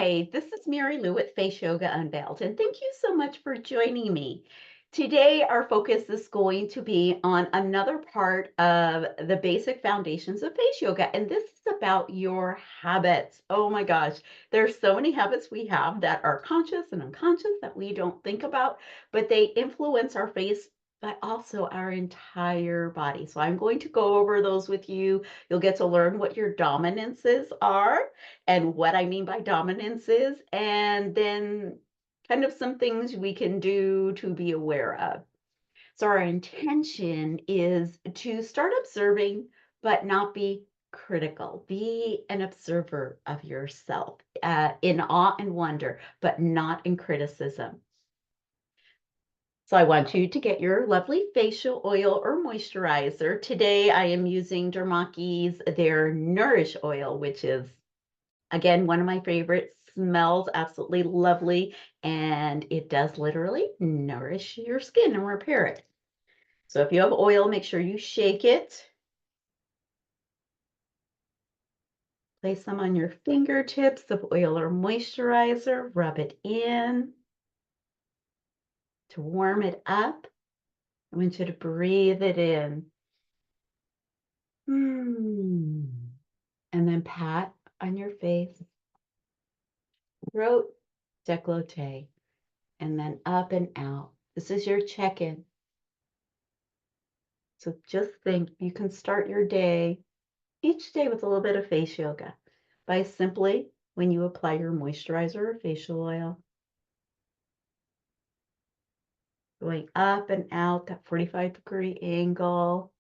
Hi, this is Mary Lou at Face Yoga Unveiled, and thank you so much for joining me. Today, our focus is going to be on another part of the basic foundations of face yoga, and this is about your habits. Oh my gosh, there's so many habits we have that are conscious and unconscious that we don't think about, but they influence our face, but also our entire body. So I'm going to go over those with you. You'll get to learn what your dominances are and what I mean by dominance is, and then kind of some things we can do to be aware of. So our intention is to start observing, but not be critical. Be an observer of yourself in awe and wonder, but not in criticism. So I want you to get your lovely facial oil or moisturizer. Today I am using Dermaki's their Nourish oil, which is again, one of my favorites, smells absolutely lovely, and it does literally nourish your skin and repair it. So if you have oil, make sure you shake it. Place some on your fingertips of oil or moisturizer. Rub it in to warm it up. I want you to breathe it in. And then pat on your face, throat, décolleté, and then up and out. This is your check-in. So just think you can start your day, each day with a little bit of face yoga by simply, when you apply your moisturizer or facial oil, going up and out that 45-degree angle.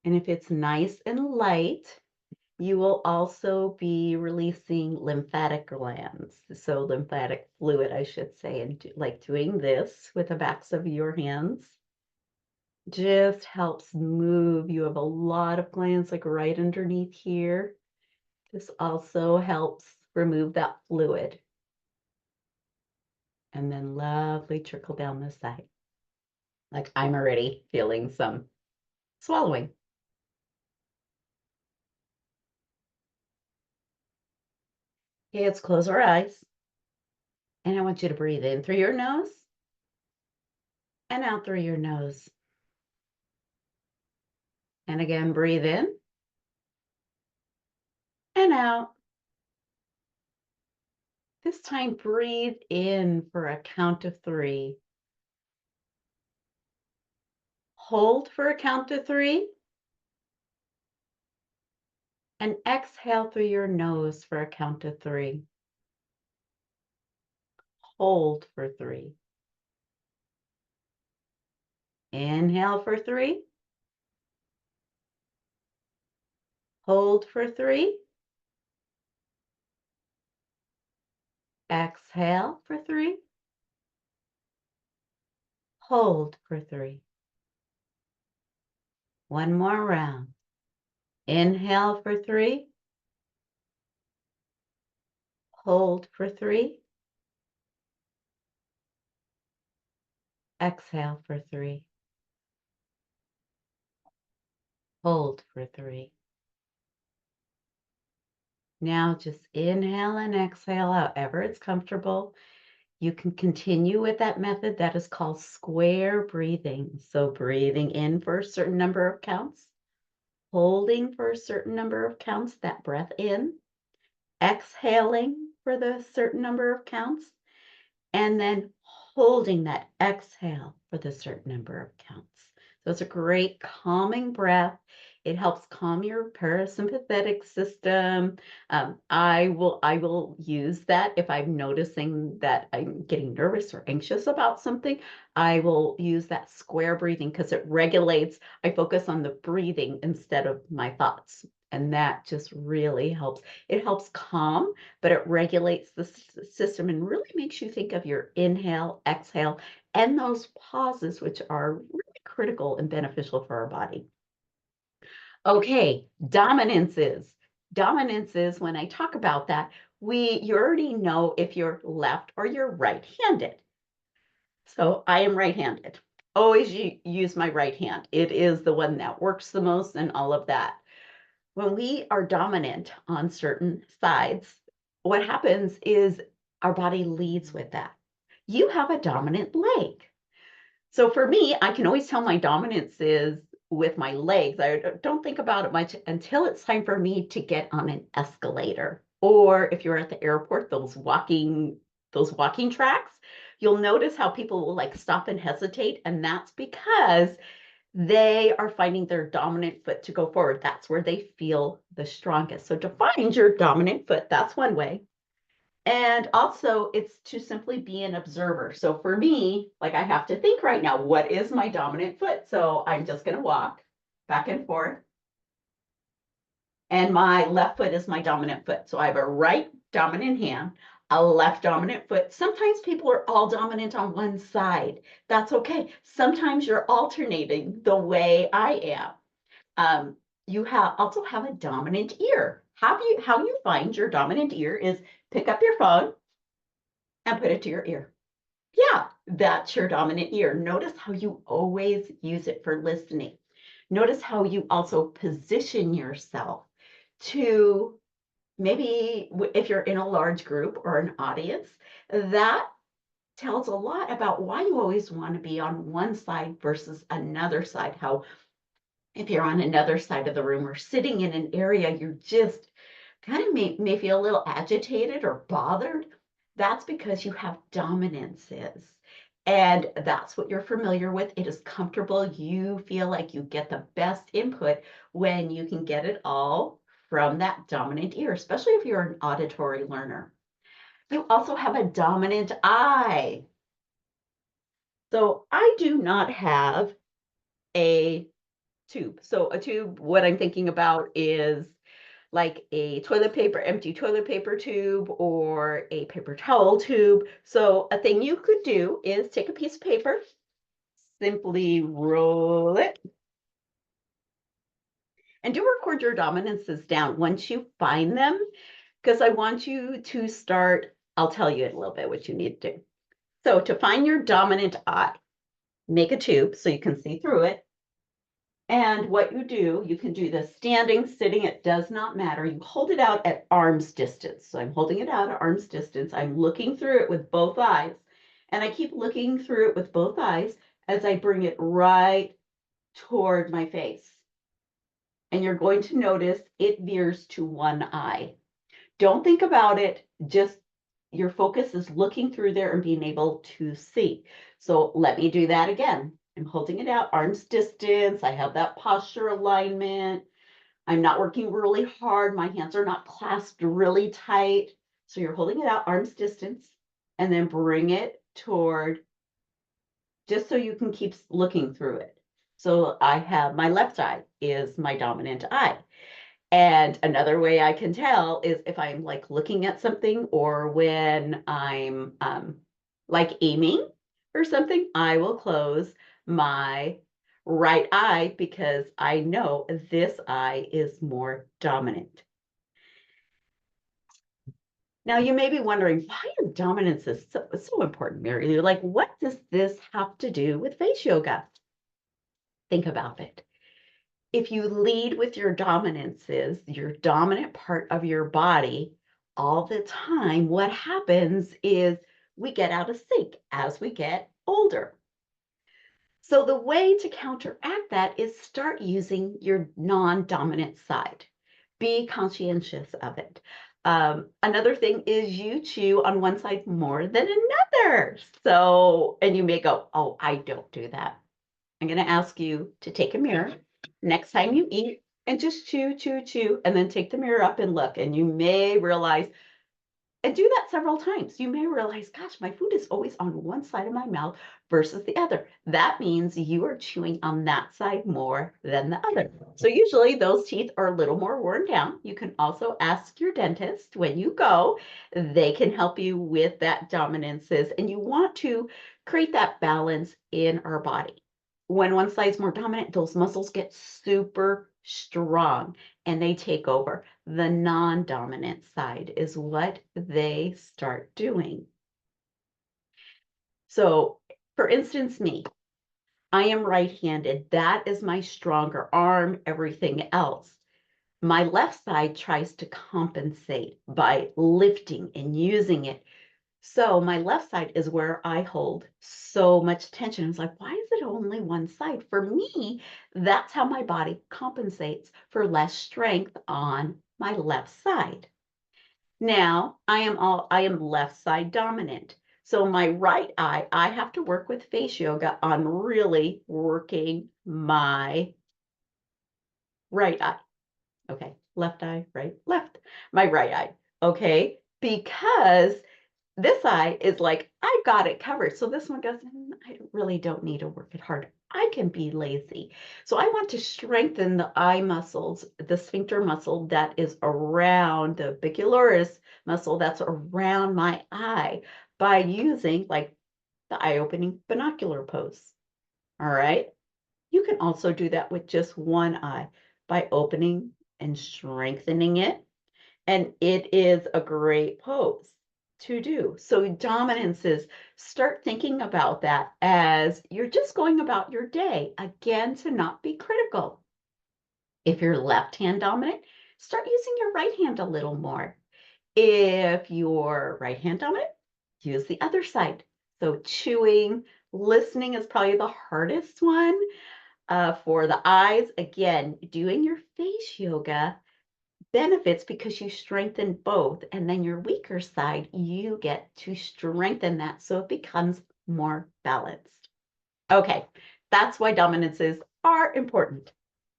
And if it's nice and light, you will also be releasing lymphatic glands. So lymphatic fluid, I should say, and like doing this with the backs of your hands just helps move. You have a lot of glands like right underneath here. This also helps remove that fluid. And then lovely trickle down the side. Like I'm already feeling some swallowing. Okay, let's close our eyes. And I want you to breathe in through your nose and out through your nose. And again, breathe in and out. This time, breathe in for a count of 3. Hold for a count of 3. And exhale through your nose for a count of 3. Hold for 3. Inhale for 3. Hold for 3. Exhale for 3. Hold for 3. One more round. Inhale for 3. Hold for 3. Exhale for 3. Hold for 3. Now just inhale and exhale however it's comfortable. You can continue with that method that is called square breathing. So breathing in for a certain number of counts, holding for a certain number of counts, that breath in, exhaling for the certain number of counts, and then holding that exhale for the certain number of counts. So it's a great calming breath. It helps calm your parasympathetic system. I will use that if I'm noticing that I'm getting nervous or anxious about something. I will use that square breathing because it regulates. I focus on the breathing instead of my thoughts. And that just really helps. It helps calm, but it regulates the system and really makes you think of your inhale, exhale, and those pauses, which are really critical and beneficial for our body. Okay, dominances. Dominances, when I talk about that, you already know if you're left or you're right-handed. So I am right-handed. Always use my right hand. It is the one that works the most and all of that. When we are dominant on certain sides, what happens is our body leads with that. You have a dominant leg. So for me, I can always tell my dominance is with my legs. I don't think about it much until it's time for me to get on an escalator. Or if you're at the airport, those walking tracks, you'll notice how people will like stop and hesitate. And that's because they are finding their dominant foot to go forward. That's where they feel the strongest. So to find your dominant foot, that's one way. And also, it's to simply be an observer. So for me, like I have to think right now, what is my dominant foot? So I'm just going to walk back and forth. And my left foot is my dominant foot. So I have a right dominant hand, a left dominant foot. Sometimes people are all dominant on one side. That's okay. Sometimes you're alternating the way I am. You also have a dominant ear. How you find your dominant ear is pick up your phone and put it to your ear. Yeah, that's your dominant ear. Notice how you always use it for listening. Notice how you also position yourself to maybe if you're in a large group or an audience, that tells a lot about why you always want to be on one side versus another side. How if you're on another side of the room or sitting in an area you're just kind of may feel a little agitated or bothered, that's because you have dominances. And that's what you're familiar with. It is comfortable. You feel like you get the best input when you can get it all from that dominant ear, especially if you're an auditory learner. You also have a dominant eye. So I do not have a tube. So a tube, what I'm thinking about is like a empty toilet paper tube or a paper towel tube. So a thing you could do is take a piece of paper, simply roll it, and do record your dominances down once you find them, because I want you to start, I'll tell you in a little bit what you need to do. So to find your dominant eye, make a tube so you can see through it. And what you do, you can do this standing, sitting, it does not matter. You hold it out at arm's distance. So I'm holding it out at arm's distance. I'm looking through it with both eyes. And I keep looking through it with both eyes as I bring it right toward my face. And you're going to notice it veers to one eye. Don't think about it, just your focus is looking through there and being able to see. So let me do that again. I'm holding it out, arm's distance. I have that posture alignment. I'm not working really hard. My hands are not clasped really tight. So you're holding it out, arm's distance, and then bring it toward, just so you can keep looking through it. So I have my left eye is my dominant eye. And another way I can tell is if I'm like looking at something or when I'm like aiming or something, I will close my right eye because I know this eye is more dominant. Now you may be wondering, why is dominance so important, Mary Lou? Like, what does this have to do with face yoga? Think about it. If you lead with your dominances, your dominant part of your body all the time, what happens is we get out of sync as we get older. So the way to counteract that is start using your non-dominant side. Be conscientious of it. Another thing is you chew on one side more than another. So, and you may go, oh, I don't do that. I'm going to ask you to take a mirror next time you eat and just chew, chew, chew, and then take the mirror up and look. And you may realize, and do that several times. You may realize, gosh, my food is always on one side of my mouth versus the other. That means you are chewing on that side more than the other. So usually those teeth are a little more worn down. You can also ask your dentist when you go. They can help you with that dominances. And you want to create that balance in our body. When one side's more dominant, those muscles get super strong and they take over. The non-dominant side is what they start doing. So, for instance, me, I am right-handed. That is my stronger arm, everything else. My left side tries to compensate by lifting and using it. So my left side is where I hold so much tension. It's like, why is it only one side? For me, that's how my body compensates for less strength on my left side. Now, I am left side dominant. So my right eye, I have to work with face yoga on really working my right eye. Okay, left eye, right, left. My right eye. Okay, because this eye is like, I've got it covered. So this one goes, I really don't need to work it hard. I can be lazy. So I want to strengthen the eye muscles, the sphincter muscle that is around the orbicularis muscle that's around my eye by using like the eye opening binocular pose. All right. You can also do that with just one eye by opening and strengthening it, and it is a great pose to do. So dominance is, start thinking about that as you're just going about your day. Again, to not be critical. If you're left hand dominant, start using your right hand a little more. If you're right hand dominant, use the other side. So chewing, listening is probably the hardest one. For the eyes, again, doing your face yoga benefits because you strengthen both, and then your weaker side, you get to strengthen that so it becomes more balanced. Okay, that's why dominances are important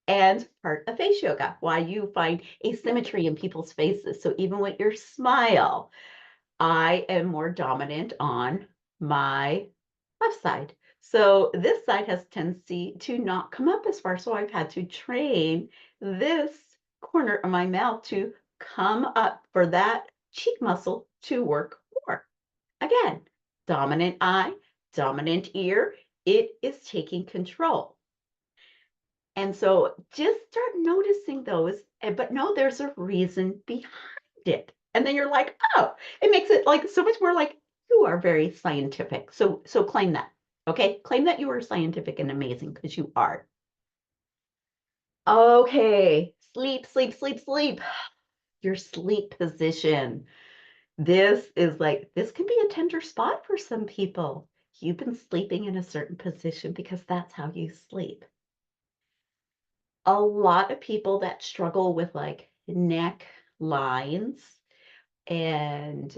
and part of face yoga, why you find asymmetry in people's faces. So even with your smile, I am more dominant on my left side. So this side has tendency to not come up as far. So I've had to train this corner of my mouth to come up for that cheek muscle to work more. Again, dominant eye, dominant ear, it is taking control. And so just start noticing those, but no, there's a reason behind it. And then you're like, oh, it makes it like so much more like you are very scientific. So claim that. Okay? Claim that you are scientific and amazing because you are. Okay. Sleep, sleep, sleep, sleep. Your sleep position. This is like, this can be a tender spot for some people. You've been sleeping in a certain position because that's how you sleep. A lot of people that struggle with like neck lines and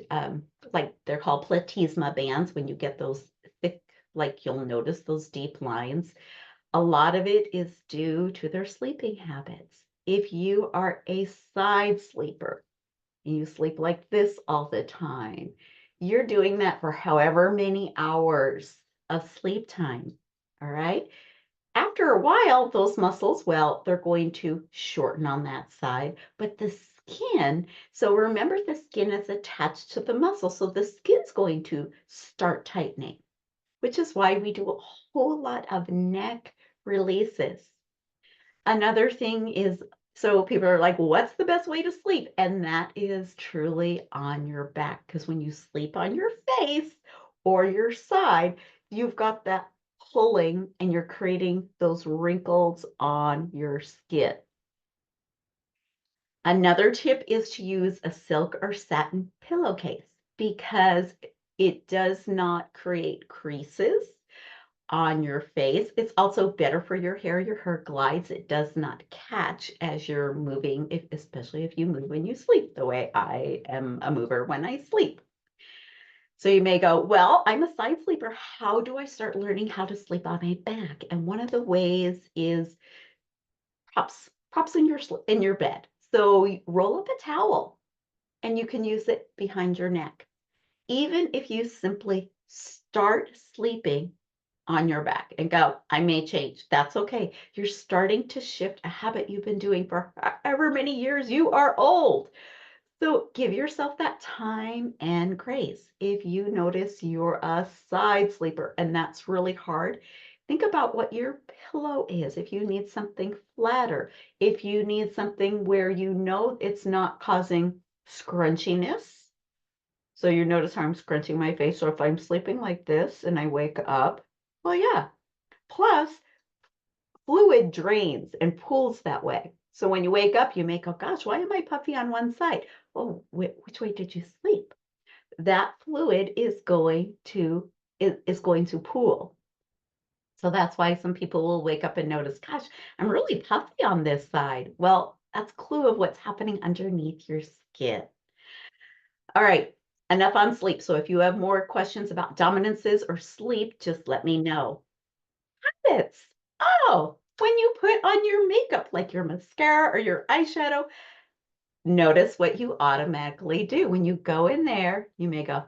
like they're called platysma bands when you get those thick, like you'll notice those deep lines. A lot of it is due to their sleeping habits. If you are a side sleeper and you sleep like this all the time, you're doing that for however many hours of sleep time. All right. After a while, those muscles, well, they're going to shorten on that side, but the skin, so remember the skin is attached to the muscle, so the skin's going to start tightening, which is why we do a whole lot of neck releases. Another thing is, so people are like, what's the best way to sleep? And that is truly on your back, because when you sleep on your face or your side, you've got that pulling and you're creating those wrinkles on your skin. Another tip is to use a silk or satin pillowcase because it does not create creases on your face. It's also better for your hair. Your hair glides. It does not catch as you're moving, especially if you move when you sleep, the way I am a mover when I sleep. So you may go, well, I'm a side sleeper. How do I start learning how to sleep on my back? And one of the ways is props in your bed. So you roll up a towel and you can use it behind your neck. Even if you simply start sleeping on your back and go, I may change. That's okay. You're starting to shift a habit you've been doing for however many years. You are old. So give yourself that time and grace. If you notice you're a side sleeper and that's really hard, think about what your pillow is. If you need something flatter, if you need something where you know it's not causing scrunchiness. So you notice how I'm scrunching my face. So if I'm sleeping like this and I wake up, well, yeah. Plus, fluid drains and pools that way. So when you wake up, you may go, gosh, why am I puffy on one side? Oh, which way did you sleep? That fluid is going to pool. So that's why some people will wake up and notice, gosh, I'm really puffy on this side. Well, that's a clue of what's happening underneath your skin. All right, enough on sleep. So if you have more questions about dominances or sleep, just let me know. Habits. Oh, when you put on your makeup, like your mascara or your eyeshadow, notice what you automatically do. When you go in there, you may go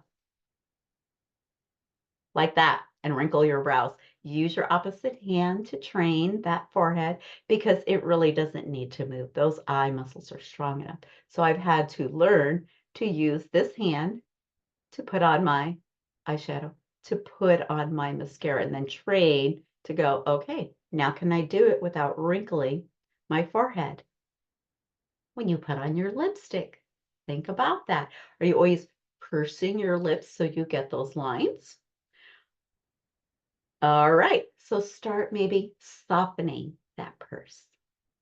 like that and wrinkle your brows. Use your opposite hand to train that forehead because it really doesn't need to move. Those eye muscles are strong enough. So I've had to learn to use this hand to put on my eyeshadow, to put on my mascara, and then train to go, okay, now can I do it without wrinkling my forehead? When you put on your lipstick, think about that. Are you always pursing your lips so you get those lines? All right, so start maybe softening that purse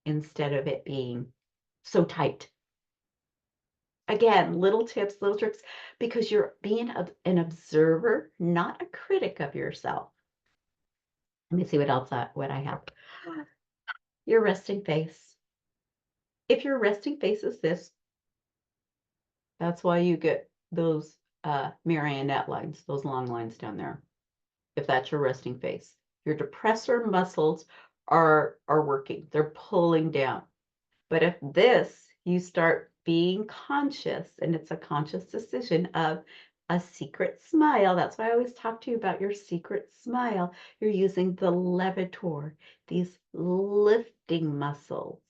instead of it being so tight. Again, little tips, little tricks, because you're being an observer, not a critic of yourself. Let me see what I have. Your resting face. If your resting face is this, that's why you get those marionette lines, those long lines down there. If that's your resting face, your depressor muscles are working. They're pulling down. But if this, you start being conscious, and it's a conscious decision of a secret smile. That's why I always talk to you about your secret smile. You're using the levator, these lifting muscles.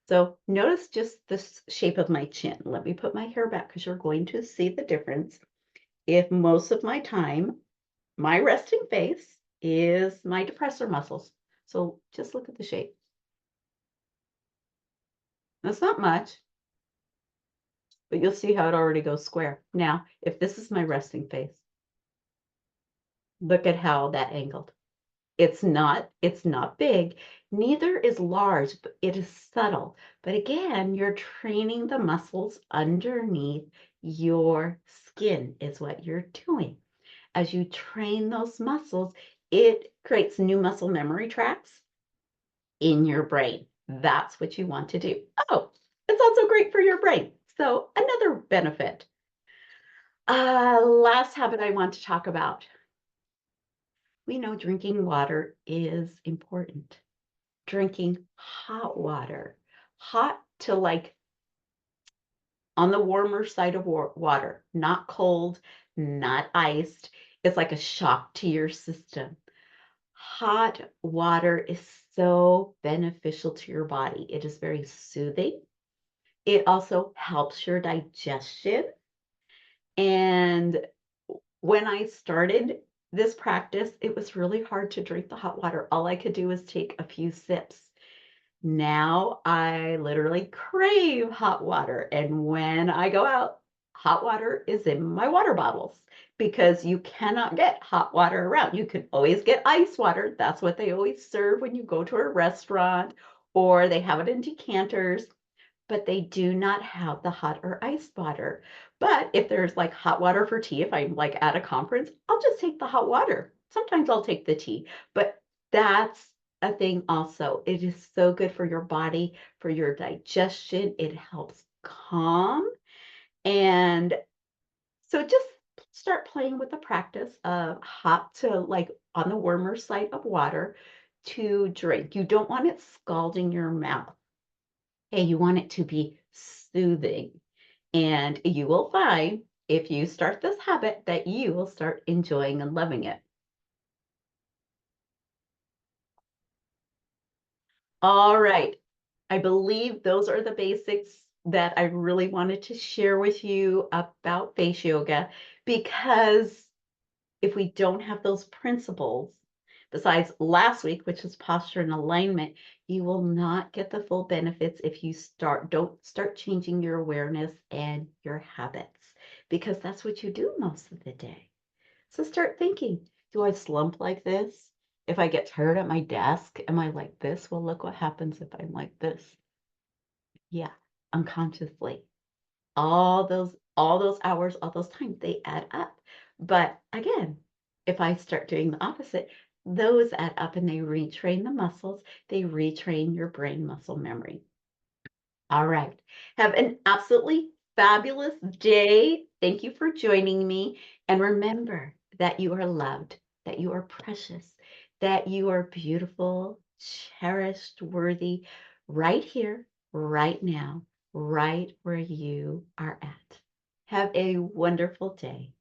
So notice just the shape of my chin. Let me put my hair back because you're going to see the difference. If most of my time, my resting face is my depressor muscles. So just look at the shape. That's not much, but you'll see how it already goes square. Now, if this is my resting face, look at how that angled. It's not big, neither is large, but it is subtle. But again, you're training the muscles underneath your skin is what you're doing. As you train those muscles, it creates new muscle memory tracks in your brain. That's what you want to do. Oh, it's also great for your brain. So another benefit. Last habit I want to talk about. We know drinking water is important. Drinking hot water, hot to like on the warmer side of water, not cold, not iced. It's like a shock to your system. Hot water is so beneficial to your body. It is very soothing. It also helps your digestion. And when I started this practice, it was really hard to drink the hot water. All I could do was take a few sips. Now I literally crave hot water. And when I go out, hot water is in my water bottles because you cannot get hot water around. You can always get ice water. That's what they always serve when you go to a restaurant, or they have it in decanters, but they do not have the hot or iced water. But if there's like hot water for tea, if I'm like at a conference, I'll just take the hot water. Sometimes I'll take the tea, but that's a thing also. It is so good for your body, for your digestion. It helps calm. And so just start playing with the practice of hot to like on the warmer side of water to drink. You don't want it scalding your mouth. Hey, you want it to be soothing. And you will find if you start this habit that you will start enjoying and loving it. All right. I believe those are the basics that I really wanted to share with you about face yoga because if we don't have those principles, besides last week, which was posture and alignment, you will not get the full benefits if you don't start changing your awareness and your habits, because that's what you do most of the day. So start thinking, do I slump like this? If I get tired at my desk, am I like this? Well, look what happens if I'm like this. Yeah, unconsciously. All those hours, all those times, they add up. But again, if I start doing the opposite, those add up and they retrain the muscles, they retrain your brain muscle memory. All right. Have an absolutely fabulous day. Thank you for joining me. And remember that you are loved, that you are precious, that you are beautiful, cherished, worthy, right here, right now, right where you are at. Have a wonderful day.